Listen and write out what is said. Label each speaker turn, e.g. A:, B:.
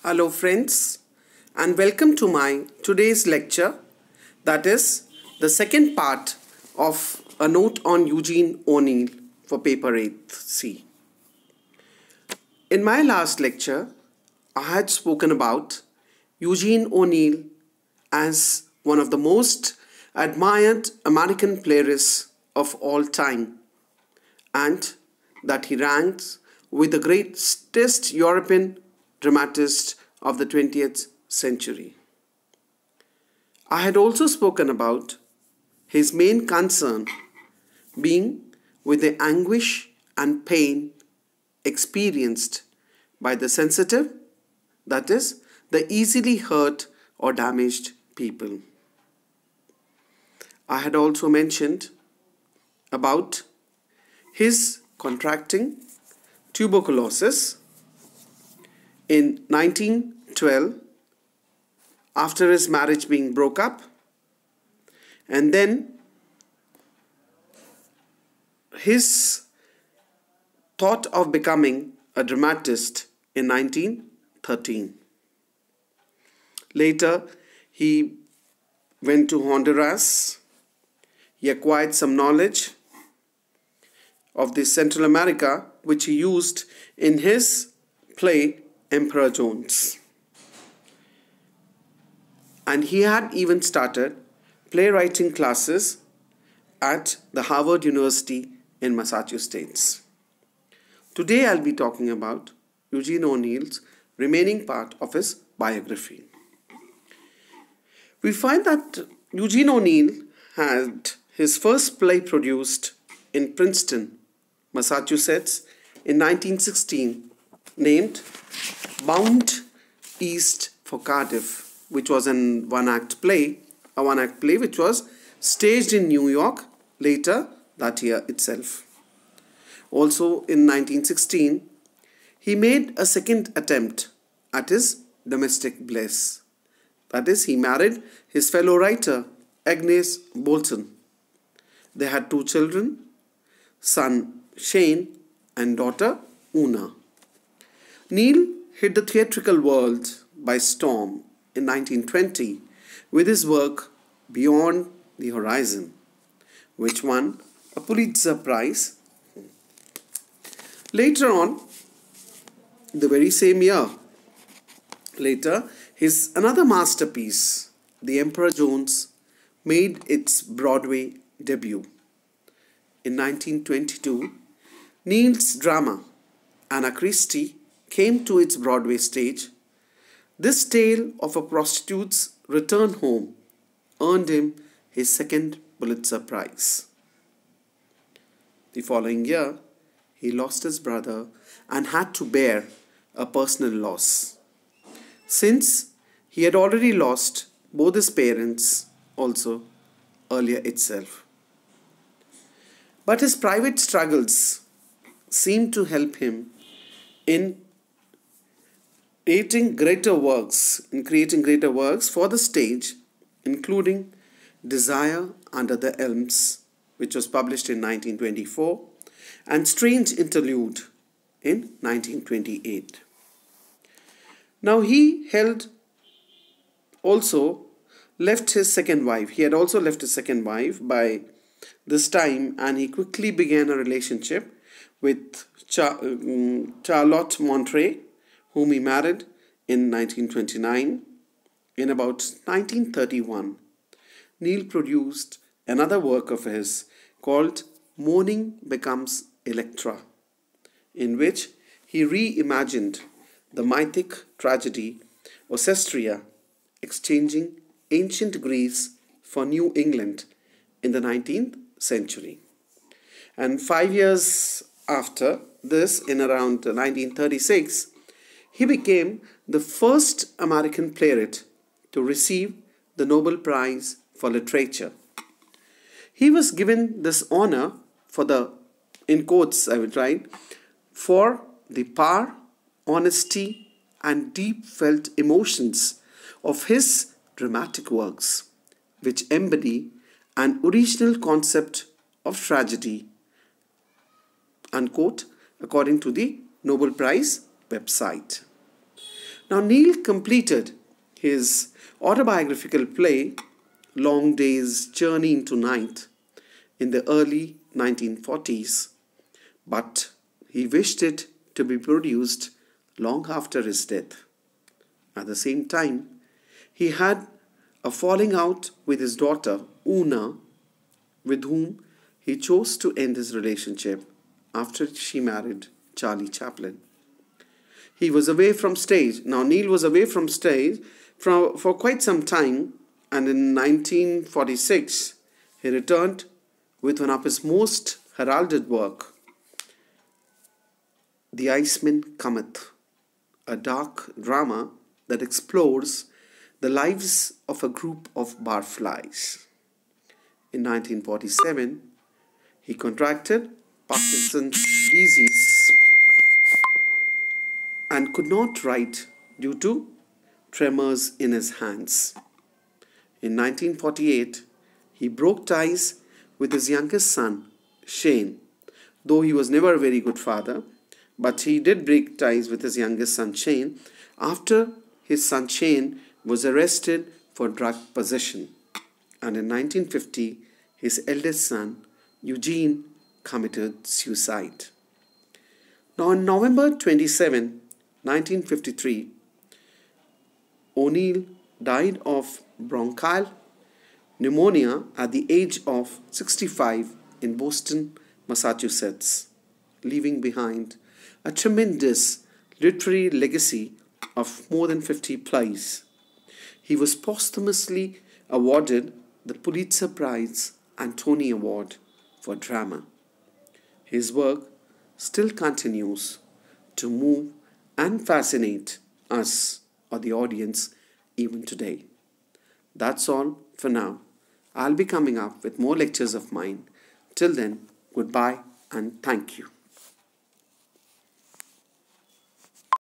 A: Hello friends, and welcome to my today's lecture, that is the second part of a note on Eugene O'Neill for paper 8th C. In my last lecture, I had spoken about Eugene O'Neill as one of the most admired American playwrights of all time, and that he ranks with the greatest European dramatist of the 20th century. I had also spoken about his main concern being with the anguish and pain experienced by the sensitive, that is, the easily hurt or damaged people. I had also mentioned about his contracting tuberculosis in 1912 after his marriage being broke up, and then his thought of becoming a dramatist in 1913. Later, he went to Honduras. He acquired some knowledge of the Central America, which he used in his play Emperor Jones. And he had even started playwriting classes at the Harvard University in Massachusetts. Today I'll be talking about Eugene O'Neill's remaining part of his biography. We find that Eugene O'Neill had his first play produced in Princeton, Massachusetts in 1916, named Bound East for Cardiff, which was a one-act play which was staged in New York later that year itself. Also in 1916, he made a second attempt at his domestic bliss. That is, he married his fellow writer, Agnes Bolton. They had 2 children, son Shane and daughter Una. Neil hit the theatrical world by storm in 1920 with his work Beyond the Horizon, which won a Pulitzer Prize. Later on, the very same year, his another masterpiece, The Emperor Jones, made its Broadway debut. In 1922, Neil's drama, Anna Christie, came to its Broadway stage. This tale of a prostitute's return home earned him his second Pulitzer Prize. The following year, he lost his brother and had to bear a personal loss, since he had already lost both his parents also earlier itself. But his private struggles seemed to help him in creating greater works for the stage, including Desire Under the Elms, which was published in 1924, and Strange Interlude in 1928. Now he had also left his second wife by this time, and he quickly began a relationship with Charlotte Montre, whom he married in 1929. In about 1931, Neil produced another work of his called Morning Becomes Electra, in which he reimagined the mythic tragedy Ocestria, exchanging ancient Greece for New England in the 19th century. And 5 years after this, in around 1936, he became the first American playwright to receive the Nobel Prize for Literature. He was given this honor for the, in quotes I will write, for the power, honesty, and deep felt emotions of his dramatic works, which embody an original concept of tragedy, unquote, according to the Nobel Prize website. Now, Neil completed his autobiographical play, Long Day's Journey into Night, in the early 1940s, but he wished it to be produced long after his death. At the same time, he had a falling out with his daughter, Una, with whom he chose to end his relationship after she married Charlie Chaplin. He was away from stage. Now, Neil was away from stage for quite some time, and in 1946, he returned with one of his most heralded work, The Iceman Cometh, a dark drama that explores the lives of a group of barflies. In 1947, he contracted Parkinson's disease and could not write due to tremors in his hands. In 1948, he broke ties with his youngest son, Shane. Though he was never a very good father, but he did break ties with his youngest son, Shane, after his son Shane was arrested for drug possession. And in 1950, his eldest son, Eugene, committed suicide. Now, on November 27, 1953, O'Neill died of bronchial pneumonia at the age of 65 in Boston, Massachusetts, leaving behind a tremendous literary legacy of more than 50 plays. He was posthumously awarded the Pulitzer Prize and Tony Award for drama. His work still continues to move and fascinate us or the audience even today. That's all for now. I'll be coming up with more lectures of mine. Till then, goodbye and thank you.